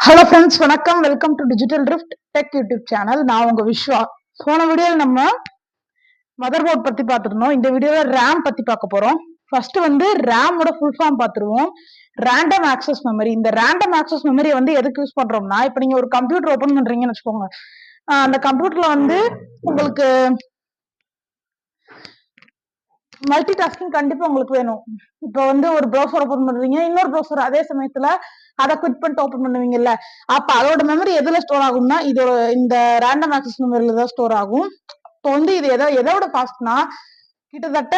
Hello friends, வணக்கம். Welcome to digital drift tech YouTube channel. நான் உங்க விஸ்வா. போன வீடியோவில் நம்ம மதர் போர்ட் பத்தி பார்த்துருந்தோம். இந்த வீடியோல ரேம் பத்தி பார்க்க போறோம். ஃபர்ஸ்ட் வந்து ரேமோட ஃபுல் ஃபார்ம் பார்த்துருவோம். Random access memory. இந்த ரேண்டம் ஆக்சஸ் மெமரி வந்து எதுக்கு யூஸ் பண்றோம்னா, இப்போ நீங்க ஒரு கம்ப்யூட்டர் ஓபன் பண்றீங்கன்னு வச்சுக்கோங்க. அந்த கம்ப்யூட்டர்ல வந்து உங்களுக்கு மல்டி டாஸ்கிங் கண்டிப்பா உங்களுக்கு வேணும். இப்போ வந்து ஒரு ப்ரௌசர் ஓபன் பண்றீங்க, இன்னொரு ப்ரௌசர் அதே சமயத்துல அதை குவிட் பண்ணிட்டு ஓபன் பண்ணுவீங்கல்ல, அப்ப அதோட மெமரி எதுல ஸ்டோர் ஆகும்னா இதோட இந்த ரேண்டம் ஆக்சஸ் மெமரியில தான் ஸ்டோர் ஆகும். இப்போ வந்து இது எதோட ஃபாஸ்ட்னா கிட்டத்தட்ட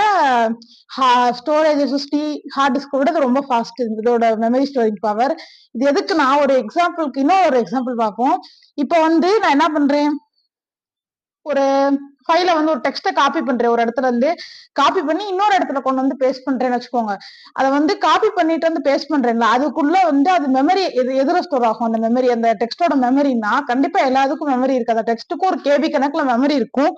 ஸ்டோரேஜ் எஸ்எஸ்டி ஹார்ட் டிஸ்க் விட இது ரொம்ப ஃபாஸ்ட். இதோட மெமரி ஸ்டோரேஜ் பவர். இது எதுக்குன்னா ஒரு எக்ஸாம்பிளுக்கு இன்னும் ஒரு எக்ஸாம்பிள் பார்ப்போம். இப்போ வந்து நான் என்ன பண்றேன், ஒரு ஃபைல வந்து ஒரு டெக்ஸ்ட்டை காப்பி பண்றேன், ஒரு இடத்துல இருந்து காப்பி பண்ணி இன்னொரு இடத்துல கொண்டு வந்து பேஸ்ட் பண்றேன்னு வச்சுக்கோங்க. அதை வந்து காப்பி பண்ணிட்டு வந்து பேஸ்ட் பண்றேன்ல, அதுக்குள்ள வந்து அது மெமரி எதுல ஸ்டோர் ஆகும். அந்த மெமரி, அந்த டெக்ஸ்டோட மெமரினா கண்டிப்பா எல்லாத்துக்கும் மெமரி இருக்கு. அந்த டெக்ஸ்ட்டுக்கும் ஒரு கேபி கணக்குல மெமரி இருக்கும்.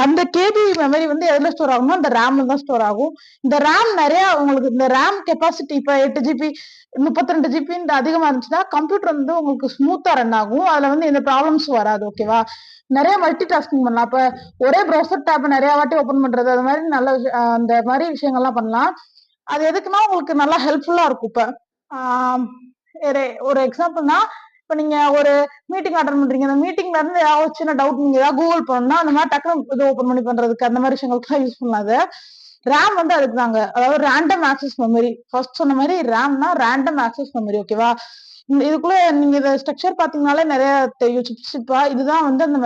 அந்த கேபி மெமரி வந்து எதுல ஸ்டோர் ஆகும்னா அந்த ரேம்ல தான் ஸ்டோர் ஆகும். இந்த ரேம் நிறைய உங்களுக்கு இந்த ரேம் கெப்பாசிட்டி இப்போ 8 GB 32 GB அதிகமா இருந்துச்சுன்னா கம்ப்யூட்டர் வந்து உங்களுக்கு ஸ்மூத்தா ரன் ஆகும். அதுல வந்து எந்த ப்ராப்ளம்ஸும் வராது. ஓகேவா? நிறைய மல்டி டாஸ்கிங் பண்ணலாம். அப்ப ஒரே ப்ரௌசர் டேப் நிறைய வாட்டி ஓபன் பண்றது, அது மாதிரி நல்ல அந்த மாதிரி விஷயங்கள்லாம் பண்ணலாம். அது எதுக்குன்னா உங்களுக்கு நல்லா ஹெல்ப்ஃபுல்லா இருக்கும். இப்ப ஒரு எக்ஸாம்பிள்னா, இப்ப நீங்க ஒரு மீட்டிங் அட்டன் பண்றீங்க, அந்த மீட்டிங்ல இருந்து ஏதாவது சின்ன டவுட் நீங்க ஏதாவது கூகுள் பண்ணா அந்த மாதிரி டக்குனு இது ஓபன் பண்ணி பண்றதுக்கு அந்த மாதிரி விஷயங்களுக்கு யூஸ் பண்ணலாம். அது ரேம் வந்து அதுக்கு தாங்க, அதாவது ரேண்டம் ஆக்சஸ் மெமரி. ஃபர்ஸ்ட் சொன்ன மாதிரி ரேம்னா ரேண்டம் ஆக்சஸ் மெமரி. ஓகேவா? இதுக்குள்ள நீங்க இதை ஸ்ட்ரக்சர் பாத்தீங்கன்னாலே நிறைய தெரியும். சிப்பா இதுதான் வந்து அந்த